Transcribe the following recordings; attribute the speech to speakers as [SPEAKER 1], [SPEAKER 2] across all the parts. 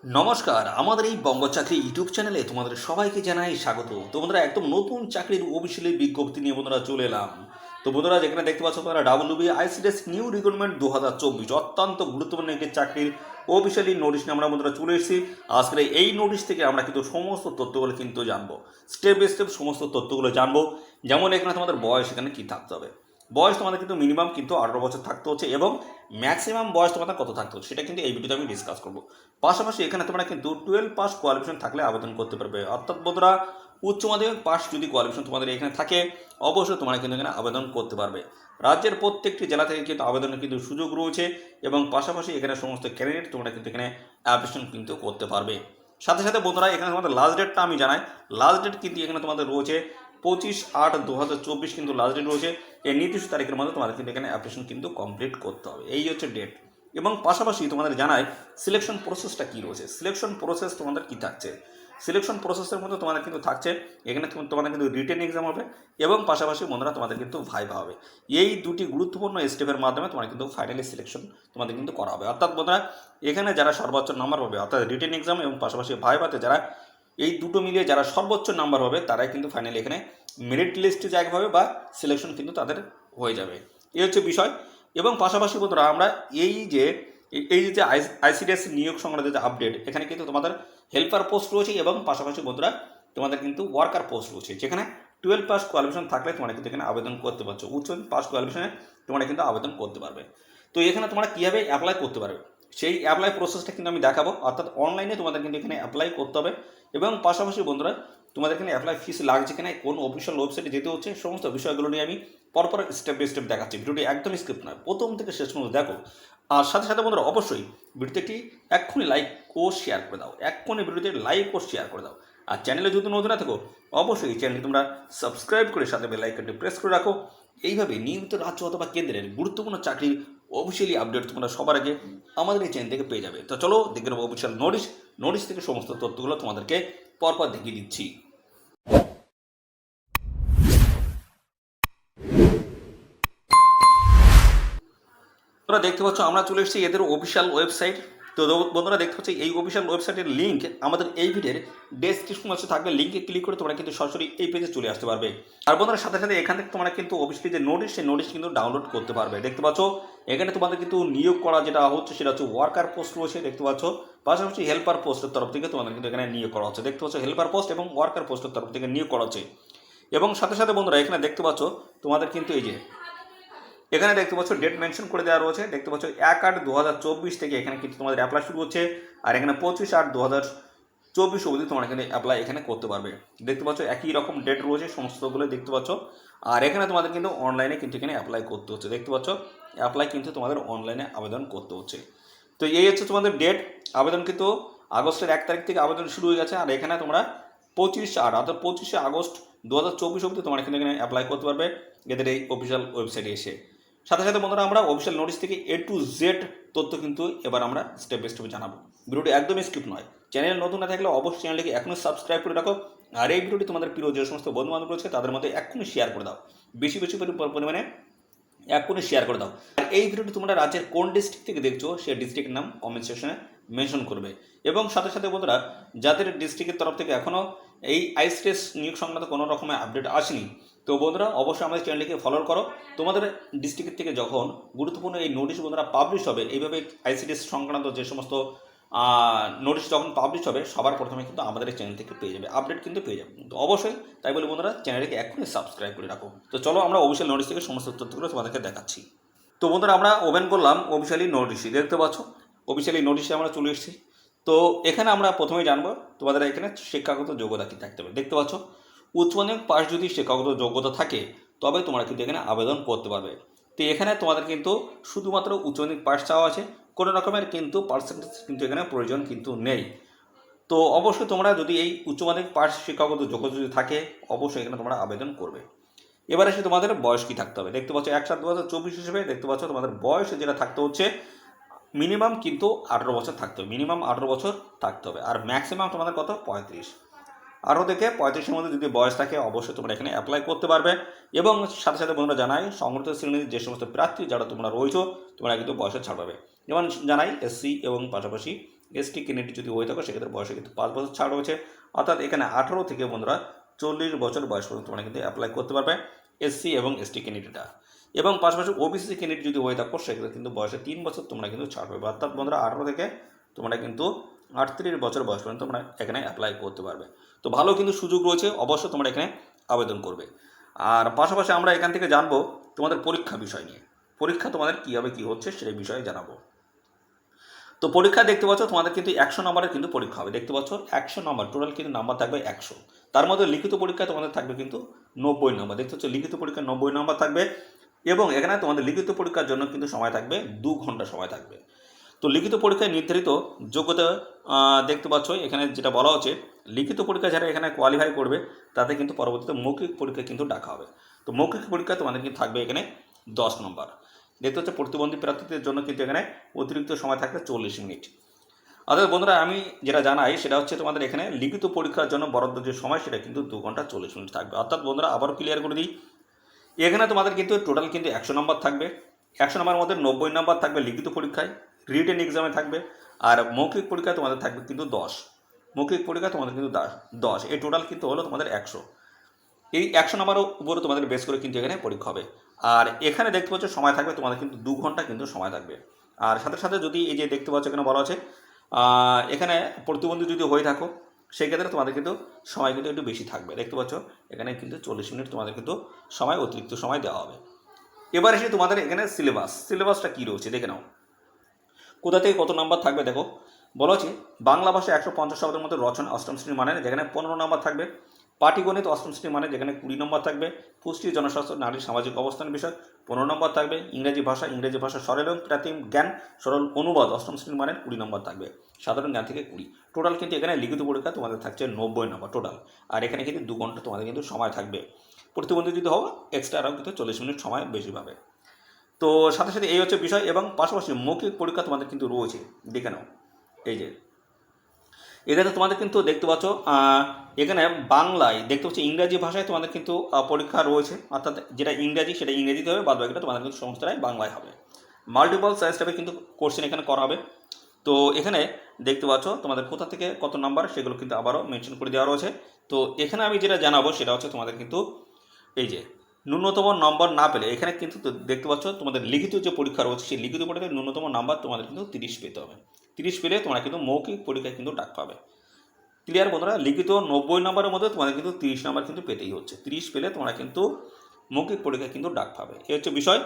[SPEAKER 1] নমস্কার, আমাদের এই বঙ্গ চাকরি ইউটিউব চ্যানেলে তোমাদের সবাইকে জানাই স্বাগত। তো বন্ধুরা, একদম নতুন চাকরির অফিসিয়ালি বিজ্ঞপ্তি নিয়ে বন্ধুরা চলে এলাম। তো বন্ধুরা, যেখানে দেখতে পাচ্ছ তোমরা WBICDS নিউ রিক্রুটমেন্ট 2024 অত্যন্ত গুরুত্বপূর্ণ একটি চাকরির অফিসিয়ালি নোটিশ নিয়ে আমরা বন্ধুরা চলে এসেছি। আজকের এই নোটিশ থেকে আমরা কিন্তু সমস্ত তথ্যগুলো কিন্তু জানবো, স্টেপ বাই স্টেপ সমস্ত তথ্যগুলো জানবো। যেমন এখানে তোমাদের বয়স এখানে কী থাকতে হবে, বয়স তোমাদের কিন্তু মিনিমাম কিন্তু 18 বছর থাকতে হচ্ছে এবং ম্যাক্সিমাম বয়স তোমাদের কত থাকতে হচ্ছে সেটা কিন্তু এই ভিডিওতে আমি ডিসকাস করবো। পাশাপাশি এখানে তোমরা কিন্তু 12 পাস কোয়ালিফিকেশন থাকলে আবেদন করতে পারবে, অর্থাৎ বন্ধুরা উচ্চ মাধ্যমিক পাস যদি কোয়ালিফিকেশন তোমাদের এখানে থাকে অবশ্যই তোমরা কিন্তু এখানে আবেদন করতে পারবে। রাজ্যের প্রত্যেকটি জেলা থেকে কিন্তু আবেদনের কিন্তু সুযোগ রয়েছে এবং পাশাপাশি এখানে সমস্ত ক্যান্ডিডেট তোমরা কিন্তু এখানে অ্যাপ্লিকেশন কিন্তু করতে পারবে। সাথে সাথে বন্ধুরা, এখানে তোমাদের লাস্ট ডেটটা আমি জানাই। লাস্ট ডেট কিন্তু এখানে তোমাদের রয়েছে 25/8/2024 কিন্তু লাস্ট ডেট রয়েছে। এই নির্দিষ্ট তারিখের মধ্যে তোমাদের কিন্তু এখানে অ্যাপ্লিকেশন কিন্তু কমপ্লিট করতে হবে, এই হচ্ছে ডেট। এবং পাশাপাশি তোমাদের জানাই সিলেকশন প্রসেসটা কী রয়েছে। সিলেকশন প্রসেস তোমাদের কী থাকছে, সিলেকশন প্রসেসের মধ্যে তোমাদের কিন্তু থাকছে এখানে তোমাদের কিন্তু রিটেন এক্সাম হবে এবং পাশাপাশি বন্ধুরা তোমাদের কিন্তু ভাইভা হবে। এই দুটি গুরুত্বপূর্ণ স্টেপের মাধ্যমে তোমার কিন্তু ফাইনালি সিলেকশন তোমাদের কিন্তু করা হবে। অর্থাৎ বন্ধুরা, এখানে যারা সর্বোচ্চ নাম্বার পাবে অর্থাৎ রিটেন এক্সাম এবং পাশাপাশি ভাইভাতে যারা এই দুটো মিলিয়ে যারা সর্বোচ্চ নাম্বার হবে তারাই কিন্তু ফাইনালি এখানে মেরিট লিস্টে জায়গা পাবে বা সিলেকশন কিন্তু তাদের হয়ে যাবে, এই হচ্ছে বিষয়। এবং পাশাপাশি বন্ধুরা, আমরা এই যে আইসিডিএস নিয়োগ সংক্রান্ত যে আপডেট, এখানে কিন্তু তোমাদের হেল্পার পোস্ট রয়েছে এবং পাশাপাশি বন্ধুরা তোমাদের কিন্তু ওয়ার্কার পোস্ট রয়েছে, যেখানে 12 পাস কোয়ালিফিকেশন থাকলে তোমরা কিন্তু এখানে আবেদন করতে পারছো। উচ্চ পাস কোয়ালিফিকেশনে তোমরা কিন্তু আবেদন করতে পারবে। তো এখানে তোমরা কীভাবে অ্যাপ্লাই করতে পারবে সেই অ্যাপ্লাই প্রসেসটা কিন্তু আমি দেখাবো। অর্থাৎ অনলাইনে তোমাদের কিন্তু এখানে অ্যাপ্লাই করতে হবে এবং পাশাপাশি বন্ধুরা তোমাদের এখানে অ্যাপ্লাই ফিস লাগছে কিনা, কোন অফিসিয়াল ওয়েবসাইটে যেতে হচ্ছে, সমস্ত বিষয়গুলো নিয়ে আমি পরপর স্টেপ বাই স্টেপ দেখাচ্ছি। ভিডিওটি একদমই স্ক্রিপ্ট নয়, প্রথম থেকে শেষ পর্যন্ত দেখো। আর সাথে সাথে বন্ধুরা অবশ্যই ভিডিওতে একটি এক্ষুনি লাইক ও শেয়ার করে দাও, এক্ষুনি ভিডিওতে লাইক ও শেয়ার করে দাও। আর চ্যানেলে যদি নতুন না থাকো অবশ্যই চ্যানেলটি তোমরা সাবস্ক্রাইব করে সাথে বেল আইকনটি প্রেস করে রাখো। এইভাবে নিয়মিত রাজ্য অথবা কেন্দ্রের গুরুত্বপূর্ণ চাকরির অফিসিয়ালি আপডেট তোমরা সবার আগে আমাদের এই চ্যানেল থেকে পেয়ে যাবে। তো চলো দেখে নেবো অফিসিয়াল নোটিশ থেকে সমস্ত তথ্যগুলো তোমাদেরকে পরপর দেখিয়ে দিচ্ছি। তোমরা দেখতে পাচ্ছ আমরা চলে এসেছি এদের অফিসিয়াল ওয়েবসাইট। তো বন্ধুরা দেখতে পাচ্ছি এই অফিসিয়াল ওয়েবসাইটের লিঙ্ক আমাদের এই ভিডিওর ডেসক্রিপশন বক্সে থাকবে, লিঙ্কে ক্লিক করে তোমরা কিন্তু সরাসরি এই পেজে চলে আসতে পারবে। আর বন্ধুরা সাথে সাথে এখান থেকে তোমরা কিন্তু অফিসিয়ালি যে নোটিশ সেই নোটিশ কিন্তু ডাউনলোড করতে পারবে। দেখতে পাচ্ছ এখানে তোমাদের কিন্তু নিয়োগ করা যেটা হচ্ছে সেটা হচ্ছে ওয়ার্কার পোস্ট রয়েছে, দেখতে পাচ্ছ। পাশাপাশি হেল্পার পোস্টের তরফ থেকে তোমাদের কিন্তু এখানে নিয়োগ করা হচ্ছে, দেখতে পাচ্ছ হেল্পার পোস্ট এবং ওয়ার্কার পোস্টের তরফ থেকে নিয়োগ করা হচ্ছে। এবং সাথে সাথে বন্ধুরা এখানে দেখতে পাচ্ছ তোমাদের কিন্তু এই যে এখানে দেখতে পাচ্ছ ডেট মেনশন করে দেওয়া রয়েছে, দেখতে পাচ্ছ 1/8/2024 থেকে এখানে কিন্তু তোমাদের অ্যাপ্লাই শুরু হচ্ছে। আর এখানে 25/8/2024 অবধি তোমরা এখানে অ্যাপ্লাই এখানে করতে পারবে। দেখতে পাচ্ছ একই রকম ডেট রয়েছে সমস্তগুলো, দেখতে পাচ্ছ। আর এখানে তোমাদের কিন্তু অনলাইনে কিন্তু এখানে অ্যাপ্লাই করতে হচ্ছে, দেখতে পাচ্ছ অ্যাপ্লাই কিন্তু তোমাদের অনলাইনে আবেদন করতে হচ্ছে। তো এই হচ্ছে তোমাদের ডেট। আবেদন কিন্তু আগস্টের 1 তারিখ থেকে আবেদন শুরু হয়ে গেছে। আর এখানে তোমরা 25/8 অর্থাৎ 25শে আগস্ট 2024 অবধি তোমরা কিন্তু এখানে অ্যাপ্লাই করতে পারবে এদের এই অফিসিয়াল ওয়েবসাইটে এসে। সাথে সাথে বন্ধুরা আমরা অফিসিয়াল নোটিশ থেকে A to Z তথ্য কিন্তু এবার আমরা স্টেপ বাই স্টেপ জানাবো। ভিডিওটি একদমই স্কিপ নয়, চ্যানেল নতুন না থাকলে অবশ্যই চ্যানেলটিকে এখনই সাবস্ক্রাইব করে রাখো। আর এই ভিডিওটি তোমাদের প্রিয় যে সমস্ত বন্ধু বান্ধব রয়েছে তাদের মধ্যে এক্ষুনি শেয়ার করে দাও, বেশি বেশি পরিমাণে এক্ষুনি শেয়ার করে দাও। আর এই ভিডিওটি তোমরা রাজ্যের কোন ডিস্ট্রিক্ট থেকে দেখছো সেই ডিস্ট্রিক্টের নাম কমেন্ট সেকশনে মেনশন করবে। এবং সাথে সাথে বন্ধুরা যাদের ডিস্ট্রিক্টের তরফ থেকে এখনও এই আইসিডিএস নিয়োগ সংক্রান্ত কোনো রকমের আপডেট আসেনি, তো বন্ধুরা অবশ্যই আমাদের চ্যানেলটিকে ফলো করো। তোমাদের ডিস্ট্রিক্ট থেকে যখন গুরুত্বপূর্ণ এই নোটিশ বন্ধুরা পাবলিশ হবে, এইভাবে আইসিডিএস সংক্রান্ত যে সমস্ত নোটিশ যখন পাবলিশ হবে সবার প্রথমে কিন্তু আমাদের এই চ্যানেল থেকে পেয়ে যাবে, আপডেট কিন্তু পেয়ে যাবে। তো অবশ্যই তাই বলে বন্ধুরা চ্যানেলটিকে এখনই সাবস্ক্রাইব করে রাখো। তো চলো আমরা অফিসিয়াল নোটিশ থেকে সমস্ত তথ্যগুলো তোমাদেরকে দেখাচ্ছি। তো বন্ধুরা আমরা ওপেন করলাম অফিসিয়ালি নোটিশই, দেখতে পাচ্ছ অফিসিয়ালি নোটিশে আমরা চলে এসেছি। তো এখানে আমরা প্রথমেই জানবো তোমাদের এখানে শিক্ষাগত যোগ্যতা কী থাকতে হবে। দেখতে পাচ্ছ উচ্চ মাধ্যমিক পাশ যদি শিক্ষাগত যোগ্যতা থাকে তবে তোমরা কিন্তু এখানে আবেদন করতে পারবে। তো এখানে তোমাদের কিন্তু শুধুমাত্র উচ্চ মাধ্যমিক পাশ চাওয়া আছে, কোনো রকমের কিন্তু পার্সেন্টেজ কিন্তু এখানে প্রয়োজন কিন্তু নেই। তো অবশ্যই তোমরা যদি এই উচ্চ মাধ্যমিক পাশ শিক্ষাগত যোগ্যতা যদি থাকে অবশ্যই এখানে তোমরা আবেদন করবে। এবার এসে তোমাদের বয়স কী থাকতে হবে। দেখতে পাচ্ছ 1/7/2024 হিসেবে দেখতে পাচ্ছ তোমাদের বয়স যেটা থাকতে হচ্ছে মিনিমাম কিন্তু 18 বছর থাকতে হবে, মিনিমাম 18 বছর থাকতে হবে। আর ম্যাক্সিমাম তোমাদের কত 35, 18 থেকে 35-এর মধ্যে যদি বয়স থাকে অবশ্যই তোমরা এখানে অ্যাপ্লাই করতে পারবে। এবং সাথে সাথে বন্ধুরা জানাই সংগঠিত শ্রেণীর যে সমস্ত প্রার্থী যারা তোমরা রয়েছো তোমরা কিন্তু বয়সে ছাড় পাবে। যেমন জানাই SC এবং পাশাপাশি এসটি ক্যান্ডিডেট যদি হয়ে থাকো সেক্ষেত্রে বয়সে কিন্তু 5 বছর ছাড় রয়েছে, অর্থাৎ এখানে 18 থেকে বন্ধুরা 40 বছর বয়স পর্যন্ত তোমরা কিন্তু অ্যাপ্লাই করতে পারবে এসসি এবং এসটি ক্যান্ডিডেটরা। এবং পাশাপাশি ওবিসি ক্যান্ডিডেট যদি হয়ে থাকো সেক্ষেত্রে কিন্তু বয়সে 3 বছর তোমরা কিন্তু ছাড় পাবে, অর্থাৎ বন্ধুরা 18 থেকে তোমরা কিন্তু 38 বছর বয়স পর্যন্ত তোমরা এখানে অ্যাপ্লাই করতে পারবে। তো ভালো কিন্তু সুযোগ রয়েছে, অবশ্যই তোমরা এখানে আবেদন করবে। আর পাশাপাশি আমরা এখান থেকে জানবো তোমাদের পরীক্ষা বিষয় নিয়ে, পরীক্ষা তোমাদের কীভাবে কী হচ্ছে সেই বিষয়ে জানাবো। তো পরীক্ষা দেখতে পাচ্ছ তোমাদের কিন্তু 100 নম্বরের কিন্তু পরীক্ষা হবে, দেখতে পাচ্ছ 100 নম্বর টোটাল কিন্তু নাম্বার থাকবে 100। তার মধ্যে লিখিত পরীক্ষা তোমাদের থাকবে কিন্তু 90 নম্বর, দেখতে পাচ্ছ লিখিত পরীক্ষা 90 নম্বর থাকবে। এবং এখানে তোমাদের লিখিত পরীক্ষার জন্য কিন্তু সময় থাকবে 2 ঘন্টা সময় থাকবে। তো লিখিত পরীক্ষায় নির্ধারিত যোগ্যতা দেখতে পাচ্ছ এখানে যেটা বলা হচ্ছে, লিখিত পরীক্ষা যারা এখানে কোয়ালিফাই করবে তাতে কিন্তু পরবর্তীতে মৌখিক পরীক্ষা কিন্তু ডাকা হবে। তো মৌখিক পরীক্ষা তোমাদের কিন্তু থাকবে এখানে 10 নম্বর। দেখতে হচ্ছে প্রতিবন্ধী প্রার্থীদের জন্য কিন্তু এখানে অতিরিক্ত সময় থাকবে 40 মিনিট। অর্থাৎ বন্ধুরা আমি যেটা জানাই সেটা হচ্ছে তোমাদের এখানে লিখিত পরীক্ষার জন্য বরাদ্দ যে সময় সেটা কিন্তু 2 ঘন্টা 40 মিনিট থাকবে। অর্থাৎ বন্ধুরা আবারও ক্লিয়ার করে দিই, এখানে তোমাদের কিন্তু টোটাল কিন্তু 100 নম্বর থাকবে, 100 নম্বরের মধ্যে 90 নম্বর থাকবে লিখিত পরীক্ষায়, রিটেন এক্সামে থাকবে, আর মৌখিক পরীক্ষায় তোমাদের থাকবে কিন্তু 10। মৌখিক পরীক্ষা তোমাদের কিন্তু 10, এই টোটাল কিন্তু হলো তোমাদের 100। এই 100 নম্বরের উপরে তোমাদের বেস করে কিন্তু এখানে পরীক্ষা হবে। আর এখানে দেখতে পাচ্ছ সময় থাকবে তোমাদের কিন্তু 2 ঘন্টা কিন্তু সময় থাকবে। আর সাথে সাথে যদি এই যে দেখতে পাচ্ছ এখানে বলা আছে এখানে প্রতিবন্ধী যদি হয়ে থাকো সেক্ষেত্রে তোমাদের কিন্তু সময় কিন্তু একটু বেশি থাকবে, দেখতে পাচ্ছ এখানে কিন্তু 40 মিনিট তোমাদের কিন্তু সময় অতিরিক্ত সময় দেওয়া হবে। এবার এসে তোমাদের এখানে সিলেবাসটা কী রয়েছে দেখে নাও, কোথা থেকে কত নাম্বার থাকবে দেখো। বলা হচ্ছে বাংলা ভাষা 150 শব্দের মধ্যে রচনা অষ্টম শ্রেণী মানে যেখানে 15 নম্বর থাকবে, পাটিগণিত অষ্টম শ্রেণী মানে যেখানে 20 নম্বর থাকবে, পুষ্টি জনস্বাস্থ্য নারীর সামাজিক অবস্থান বিষয় 15 নম্বর থাকবে, ইংরেজি ভাষা সরল এবং প্রাথমিক জ্ঞান সরল অনুবাদ অষ্টম শ্রেণী মানে 20 নম্বর থাকবে, সাধারণ জ্ঞান থেকে 20। টোটাল কিন্তু এখানে লিখিত পরীক্ষা তোমাদের থাকছে 90 নম্বর টোটাল। আর এখানে কিন্তু 2 ঘন্টা তোমাদের কিন্তু সময় থাকবে, প্রতিবন্ধী যদি হও এক্সট্রা আরও কিন্তু 40 মিনিট সময় বেশি পাবে। তো সাথে সাথে এই হচ্ছে বিষয়। এবং পাশাপাশি মৌখিক পরীক্ষা তোমাদের কিন্তু রয়েছে, দেখে নাও এই যে এখানে তোমাদের কিন্তু দেখতে পাচ্ছ এখানে বাংলায় দেখতে পাচ্ছ, ইংরাজি ভাষায় তোমাদের কিন্তু পরীক্ষা রয়েছে, অর্থাৎ যেটা ইংরাজি সেটা ইংরেজিতে হবে, বাদ বাকিটা তোমাদের কিন্তু সমস্তটাই বাংলায় হবে। মাল্টিপল চয়েস টাইপে কিন্তু কোশ্চেন এখানে করা হবে। তো এখানে দেখতে পাচ্ছ তোমাদের কোথা থেকে কত নাম্বার সেগুলো কিন্তু আবারও মেনশন করে দেওয়া রয়েছে। তো এখানে আমি যেটা জানাবো সেটা হচ্ছে তোমাদের কিন্তু এই যে ন্যূনতম নম্বর না পেলে এখানে কিন্তু দেখতে পাচ্ছ তোমাদের লিখিত যে পরীক্ষা রয়েছে সেই লিখিত পরীক্ষায় ন্যূনতম নাম্বার তোমাদের কিন্তু 30 পেতে হবে। 30 পেলে তোমরা কিন্তু মৌখিক পরীক্ষায় কিন্তু ডাক পাবে। ক্লিয়ার বন্ধুরা, লিখিত 90 নম্বরের মধ্যে তোমাদের কিন্তু 30 নম্বর কিন্তু পেতেই হচ্ছে, 30 পেলে তোমরা কিন্তু মৌখিক পরীক্ষায় কিন্তু ডাক পাবে, এই হচ্ছে বিষয়।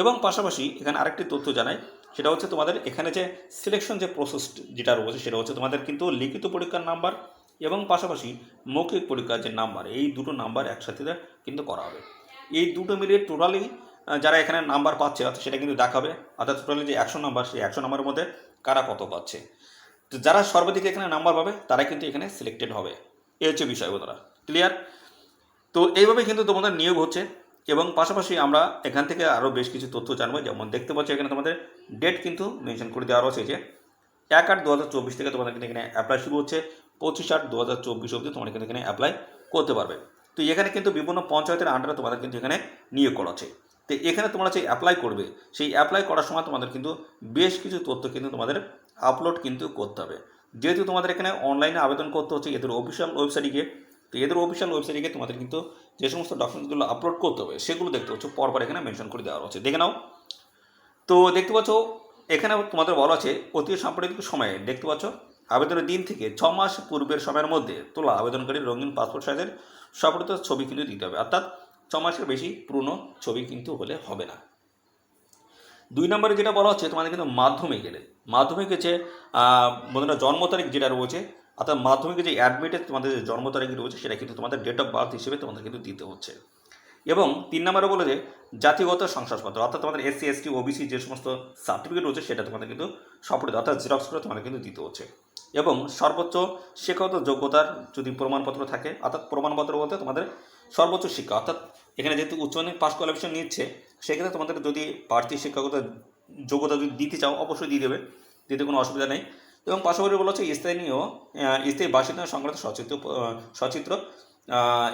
[SPEAKER 1] এবং পাশাপাশি এখানে আরেকটি তথ্য জানাই, সেটা হচ্ছে তোমাদের এখানে যে সিলেকশন যে প্রসেস যেটা রয়েছে সেটা হচ্ছে তোমাদের কিন্তু লিখিত পরীক্ষার নাম্বার এবং পাশাপাশি মৌখিক পরীক্ষার যে নাম্বার, এই দুটো নাম্বার একসাথে কিন্তু করা হবে। এই দুটো মিলিয়ে টোটালি যারা এখানে নাম্বার পাচ্ছে অর্থাৎ সেটা কিন্তু দেখাবে, অর্থাৎ টোটালি যে 100 নাম্বার সেই 100 নাম্বারের মধ্যে কারা কত পাচ্ছে। তো যারা সর্বাধিক এখানে নাম্বার পাবে তারা কিন্তু এখানে সিলেক্টেড হবে, এই হচ্ছে বিষয় বন্ধুরা। ক্লিয়ার? তো এইভাবে কিন্তু তোমাদের নিয়োগ হচ্ছে। এবং পাশাপাশি আমরা এখান থেকে আরও বেশ কিছু তথ্য জানবো, যেমন দেখতে পাচ্ছি এখানে তোমাদের ডেট কিন্তু মেনশন করে দেওয়া রয়েছে যে 1/8/2024 থেকে তোমাদের কিন্তু এখানে অ্যাপ্লাই শুরু হচ্ছে, 25/8/2024 অবধি তোমরা কিন্তু এখানে অ্যাপ্লাই করতে পারবে। তো এখানে কিন্তু বিভিন্ন পঞ্চায়েতের আন্ডারে তোমাদের কিন্তু এখানে নিয়োগ করা আছে। তো এখানে তোমরা যে অ্যাপ্লাই করবে সেই অ্যাপ্লাই করার সময় তোমাদের কিন্তু বেশ কিছু তথ্য কিন্তু তোমাদের আপলোড কিন্তু করতে হবে। যেহেতু তোমাদের এখানে অনলাইনে আবেদন করতে হচ্ছে এদের অফিসিয়াল ওয়েবসাইটে গিয়ে, তো এদের অফিসিয়াল ওয়েবসাইটে গিয়ে তোমাদের কিন্তু যে সমস্ত ডকুমেন্টসগুলো আপলোড করতে হবে সেগুলো দেখতে পাচ্ছ পরপর এখানে মেনশন করে দেওয়া হচ্ছে, দেখে নাও। তো দেখতে পাচ্ছ এখানে তোমাদের বলা আছে অতি সাম্প্রতিক সময়ে দেখতে পাচ্ছ আবেদনের দিন থেকে 6 মাস পূর্বের সময়ের মধ্যে তোলা আবেদনকারীর রঙিন পাসপোর্ট সাইজের সপরিত ছবি কিন্তু দিতে হবে, অর্থাৎ 6 মাসের বেশি পুরনো ছবি কিন্তু হলে হবে না। 2 নম্বরে যেটা বলা হচ্ছে তোমাদের কিন্তু মাধ্যমিকে যে বন্ধুরা জন্ম তারিখ যেটা রয়েছে, অর্থাৎ মাধ্যমিকে যে অ্যাডমিটে তোমাদের যে জন্ম তারিখ রয়েছে সেটা কিন্তু তোমাদের ডেট অফ বার্থ হিসেবে তোমাদের কিন্তু দিতে হচ্ছে। এবং 3 নম্বরে বলে যে জাতিগত শংসাপত্র, অর্থাৎ তোমাদের SC ST OBC যে সমস্ত সার্টিফিকেট রয়েছে সেটা তোমাদের কিন্তু সপরিত অর্থাৎ জেরক্স করে তোমাদের কিন্তু দিতে হচ্ছে। এবং সর্বোচ্চ শিক্ষাগত যোগ্যতার যদি প্রমাণপত্র থাকে, অর্থাৎ প্রমাণপত্র বলতে তোমাদের সর্বোচ্চ শিক্ষা, অর্থাৎ এখানে যেহেতু উচ্চ মাধ্যমিক পাস কোয়ালিফিকেশন নিচ্ছে সেক্ষেত্রে তোমাদের যদি বাড়তি শিক্ষাগত যোগ্যতা যদি দিতে চাও অবশ্যই দিয়ে দেবে, দিতে কোনো অসুবিধা নেই। এবং পাশাপাশি বলা হচ্ছে স্থায়ী বাসিন্দা সংক্রান্ত সচিত্র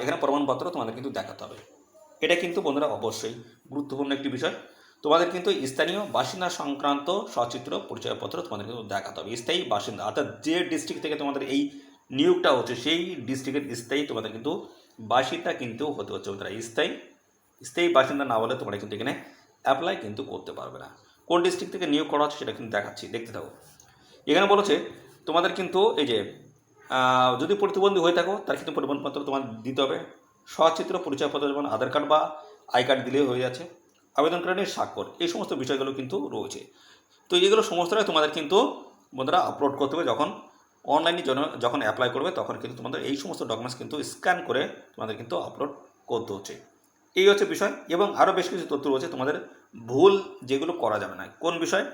[SPEAKER 1] এখানে প্রমাণপত্র তোমাদের কিন্তু দেখাতে হবে। এটা কিন্তু বন্ধুরা অবশ্যই গুরুত্বপূর্ণ একটি বিষয়। তোমাদের কিন্তু স্থানীয় বাসিন্দা সংক্রান্ত সচিত্র পরিচয়পত্র তোমাদের কিন্তু দেখাতে হবে। স্থায়ী বাসিন্দা অর্থাৎ যে ডিস্ট্রিক্ট থেকে তোমাদের এই নিয়োগটা হচ্ছে সেই ডিস্ট্রিক্টের স্থায়ী তোমাদের কিন্তু বাসিন্দা কিন্তু হতে হচ্ছে। তারা স্থায়ী বাসিন্দা না বলে তোমরা কিন্তু এখানে অ্যাপ্লাই কিন্তু করতে পারবে না। কোন ডিস্ট্রিক্ট থেকে নিয়োগ করা হচ্ছে সেটা কিন্তু দেখাচ্ছি, দেখতে থাকো। এখানে বলেছে তোমাদের কিন্তু এই যে যদি প্রতিবন্ধী হয়ে থাকো তার কিন্তু পরিমাণপত্র তোমার দিতে হবে। সচিত্র পরিচয়পত্র যেমন আধার কার্ড বা আই কার্ড দিলেই হয়ে যাচ্ছে। আবেদনকারীর স্বাক্ষর, এই সমস্ত বিষয়গুলো কিন্তু রয়েছে। তো এগুলো সমস্তটাই তোমাদের কিন্তু বন্ধুরা আপলোড করতে হবে যখন অনলাইনে যখন অ্যাপ্লাই করবে, তখন কিন্তু তোমাদের এই সমস্ত ডকুমেন্টস কিন্তু স্ক্যান করে তোমাদের কিন্তু আপলোড করতে হচ্ছে। এই হচ্ছে বিষয়। এবং আরও বেশ কিছু তথ্য রয়েছে তোমাদের ভুল যেগুলো করা যাবে না। কোন বিষয়?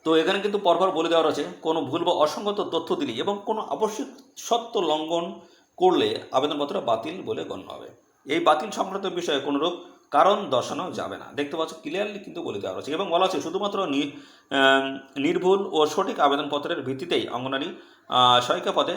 [SPEAKER 1] তো এখানে কিন্তু পরপর বলে দেওয়া রয়েছে কোনো ভুল বা অসঙ্গত তথ্য দিলে এবং কোনো আবশ্যিক সত্য লঙ্ঘন করলে আবেদনপত্র বাতিল বলে গণ্য হবে। এই বাতিল সংক্রান্ত বিষয়ে কোনোরূপ কারণ দর্শানো যাবে না। দেখতে পাচ্ছ ক্লিয়ারলি কিন্তু বলে দেওয়া রয়েছে। এবং বলা হচ্ছে শুধুমাত্র নির্ভুল ও সঠিক আবেদনপত্রের ভিত্তিতেই অঙ্গনারী সহায়িকা পদে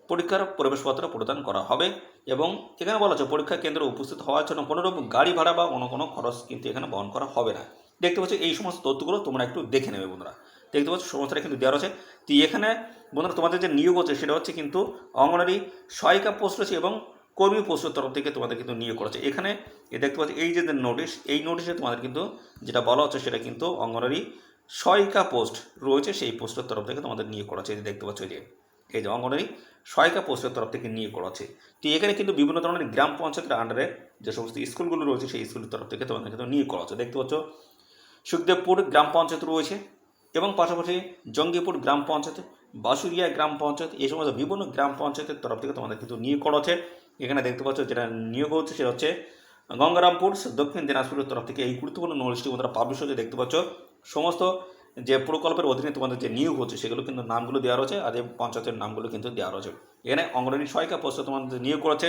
[SPEAKER 1] পরীক্ষার প্রবেশপত্র প্রদান করা হবে। এবং এখানে বলা হচ্ছে পরীক্ষা কেন্দ্রে উপস্থিত হওয়ার জন্য কোনোরূপ গাড়ি ভাড়া বা অন্য কোনো খরচ কিন্তু এখানে বহন করা হবে না। দেখতে পাচ্ছ এই সমস্ত তথ্যগুলো তোমরা একটু দেখে নেবে বন্ধুরা। দেখতে পাচ্ছ সমস্তটা কিন্তু দেওয়া রয়েছে। তো এখানে বন্ধুরা তোমাদের যে নিয়োগ হচ্ছে সেটা হচ্ছে কিন্তু অঙ্গনারী সহায়িকা পোস্ট রয়েছে এবং কর্মী পোস্টের তরফ থেকে তোমাদের কিন্তু নিয়োগ করেছে। এখানে দেখতে পাচ্ছ এই যে নোটিশ, এই নোটিশে তোমাদের কিন্তু যেটা বলা হচ্ছে সেটা কিন্তু অঙ্গনারী সহায়িকা পোস্ট রয়েছে, সেই পোস্টের তরফ থেকে তোমাদের নিয়োগ করা হচ্ছে। দেখতে পাচ্ছ এই যে অঙ্গনারী সহায়িকা পোস্টের তরফ থেকে নিয়োগ করা হচ্ছে। তো এখানে কিন্তু বিভিন্ন ধরনের গ্রাম পঞ্চায়েতের আন্ডারে যে সমস্ত স্কুলগুলো রয়েছে সেই স্কুলের তরফ থেকে তোমাদের কিন্তু নিয়োগ করা হচ্ছে। দেখতে পাচ্ছ সুখদেবপুর গ্রাম পঞ্চায়েত রয়েছে এবং পাশাপাশি জঙ্গিপুর গ্রাম পঞ্চায়েত, বাসুরিয়া গ্রাম পঞ্চায়েত, এই সমস্ত বিভিন্ন গ্রাম পঞ্চায়েতের তরফ থেকে তোমাদের কিন্তু নিয়োগ করা হচ্ছে। এখানে দেখতে পাচ্ছ যেটা নিয়োগ হচ্ছে সেটা হচ্ছে গঙ্গারামপুর দক্ষিণ দিনাজপুরের তরফ থেকে এই গুরুত্বপূর্ণ নোটিশটি তোমরা পাবলিশ হচ্ছে। দেখতে পাচ্ছ সমস্ত যে প্রকল্পের অধীনে তোমাদের যে নিয়োগ হচ্ছে সেগুলো কিন্তু নামগুলো দেওয়া রয়েছে আর এই পঞ্চায়েতের নামগুলো কিন্তু দেওয়া রয়েছে। এখানে অঙ্গনওয়াড়ি সহায়িকা পোস্টে তোমাদের নিয়োগ করেছে।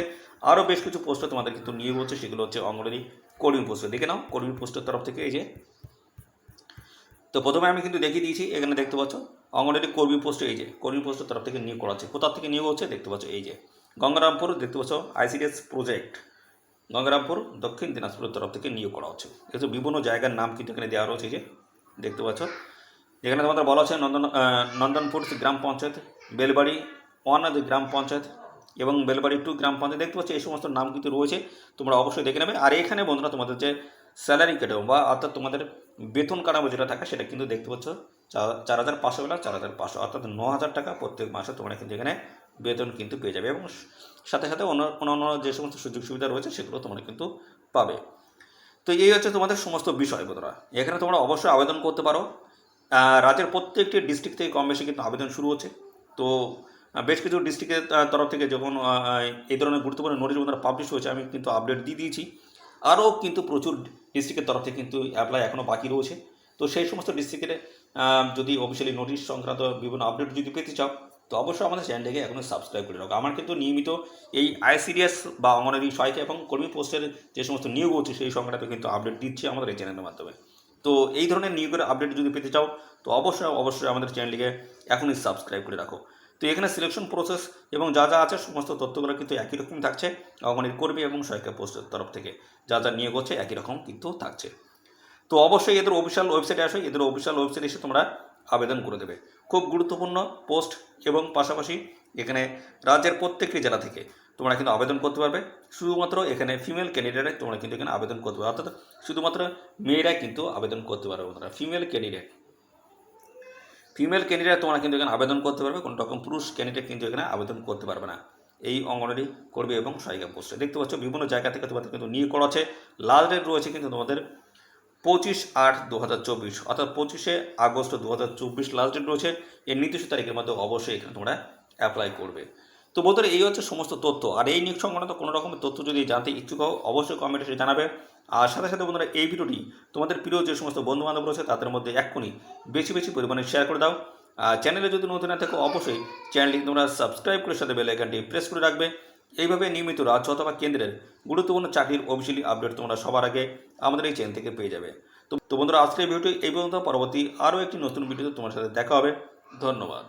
[SPEAKER 1] আরও বেশ কিছু পোস্টে তোমাদের কিন্তু নিয়োগ হচ্ছে, সেগুলো হচ্ছে অঙ্গনওয়াড়ি কর্মী পোস্টে। দেখে নাও কর্মী পোস্টের তরফ থেকে এই যে। তো প্রথমে আমি কিন্তু দেখিয়ে দিয়েছি, এখানে দেখতে পাচ্ছ অঙ্গনওয়াড়ি কর্মী পোস্টে এই যে কর্মী পোস্টের তরফ থেকে নিয়োগ করা হচ্ছে। কোথা থেকে নিয়োগ হচ্ছে দেখতে পাচ্ছ এই যে গঙ্গারামপুর, দেখতে পাচ্ছ আইসিডিএস প্রজেক্ট গঙ্গারামপুর দক্ষিণ দিনাজপুরের তরফ থেকে নিয়োগ করা হচ্ছে। এতে বিভিন্ন জায়গার নাম কিন্তু এখানে দেওয়া রয়েছে। এই যে দেখতে পাচ্ছ যেখানে তোমাদের বলা হচ্ছে নন্দনপুর গ্রাম পঞ্চায়েত, বেলবাড়ি 1 গ্রাম পঞ্চায়েত এবং বেলবাড়ি 2 গ্রাম পঞ্চায়েত। দেখতে পাচ্ছ এই সমস্ত নাম কিন্তু রয়েছে, তোমরা অবশ্যই দেখে নেবে। আর এখানে বন্ধুরা তোমাদের যে স্যালারি কাঠামো বা অর্থাৎ তোমাদের বেতন কাঠামো যেটা থাকে সেটা কিন্তু দেখতে পাচ্ছ 4,500 বেলা 4,500 অর্থাৎ 9,000 টাকা প্রত্যেক মাসে তোমরা কিন্তু এখানে বেতন কিন্তু পেয়ে যাবে। এবং সাথে সাথে অন্যান্য যে সমস্ত সুযোগ সুবিধা রয়েছে সেগুলো তোমরা কিন্তু পাবে। তো এই হচ্ছে তোমাদের সমস্ত বিষয় বন্ধুরা। এখানে তোমরা অবশ্যই আবেদন করতে পারো। রাজ্যের প্রত্যেকটি ডিস্ট্রিক্ট থেকে কম বেশি কিন্তু আবেদন শুরু হচ্ছে। তো বেশ কিছু ডিস্ট্রিক্টের তরফ থেকে যখন এই ধরনের গুরুত্বপূর্ণ নোটিশ বন্ধুরা পাবলিশ হয়েছে আমি কিন্তু আপডেট দিয়ে দিয়েছি। আরও কিন্তু প্রচুর ডিস্ট্রিক্টের তরফ থেকে কিন্তু অ্যাপ্লাই এখনও বাকি রয়েছে। তো সেই সমস্ত ডিস্ট্রিক্টের যদি অফিসিয়ালি নোটিশ সংক্রান্ত বিভিন্ন আপডেট যদি পেতে চাও তো অবশ্যই আমাদের চ্যানেলটাকে এখনও সাবস্ক্রাইব করে রাখো। আমার কিন্তু নিয়মিত এই আইসিডিএস বা অঙ্গনওয়াড়ি সহায়িকা এবং কর্মী পোস্টের যে সমস্ত নিয়োগ হচ্ছে সেই সংক্রান্ত কিন্তু আপডেট দিচ্ছি আমাদের এই চ্যানেলের মাধ্যমে। তো এই ধরনের নিয়োগের আপডেট যদি পেতে চাও তো অবশ্যই আমাদের চ্যানেলটিকে এখনই সাবস্ক্রাইব করে রাখো। তো এখানে সিলেকশন প্রসেস এবং যা যা আছে সমস্ত তথ্যগুলো কিন্তু একই রকম থাকছে। অঙ্গনওয়াড়ি কর্মী এবং সহায়িকা পোস্টের তরফ থেকে যা যা নিয়োগ হচ্ছে একই রকম কিন্তু থাকছে। তো অবশ্যই এদের অফিসিয়াল ওয়েবসাইটে আসো, এদের অফিসিয়াল ওয়েবসাইটে এসে তোমরা আবেদন করে দেবে। খুব গুরুত্বপূর্ণ পোস্ট এবং পাশাপাশি এখানে রাজ্যের প্রত্যেকটি জেলা থেকে তোমরা কিন্তু আবেদন করতে পারবে। শুধুমাত্র এখানে ফিমেল ক্যান্ডিডেটে তোমরা কিন্তু এখানে আবেদন করতে পারবে, অর্থাৎ শুধুমাত্র মেয়েরাই কিন্তু আবেদন করতে পারবে বন্ধুরা। ফিমেল ক্যান্ডিডেট তোমরা কিন্তু এখানে আবেদন করতে পারবে, কোনো রকম পুরুষ ক্যান্ডিডেট কিন্তু এখানে আবেদন করতে পারবে না এই অঙ্গনওয়াড়ি কর্মী এবং সহায়িকা পোস্টে। দেখতে পাচ্ছ বিভিন্ন জায়গা থেকে তোমাদের কিন্তু নিয়োগ করা আছে। লাস্ট ডেট রয়েছে কিন্তু তোমাদের 25/8/2024 অর্থাৎ 25শে আগস্ট 2024 লাস্ট ডেট রয়েছে। এর নির্দিষ্ট তারিখের মধ্যে অবশ্যই এখানে তোমরা অ্যাপ্লাই করবে। তো বন্ধুরা এই হচ্ছে সমস্ত তথ্য। আর এই নিয়োগ সংক্রান্ত কোনো রকমের তথ্য যদি জানতে ইচ্ছুক হও অবশ্যই কমেন্টে জানাবে। আর সাথে সাথে বন্ধুরা এই ভিডিওটি তোমাদের প্রিয় যে সমস্ত বন্ধুবান্ধব রয়েছে তাদের মধ্যে এক্ষুনি বেশি পরিমাণে শেয়ার করে দাও। আর চ্যানেলে যদি নতুন না থাকো অবশ্যই চ্যানেলটি তোমরা সাবস্ক্রাইব করে সাথে বেল আইকনটি প্রেস করে রাখবে। এইভাবে নিয়মিত রাজ্য অথবা কেন্দ্রের গুরুত্বপূর্ণ চাকরির অফিসিয়ালি আপডেট তোমরা সবার আগে আমাদের এই চ্যানেল থেকে পেয়ে যাবে। তো বন্ধুরা আজকের ভিডিওটি এই পর্যন্ত, পরবর্তী আরও একটি নতুন ভিডিওতে তোমার সাথে দেখা হবে। ধন্যবাদ।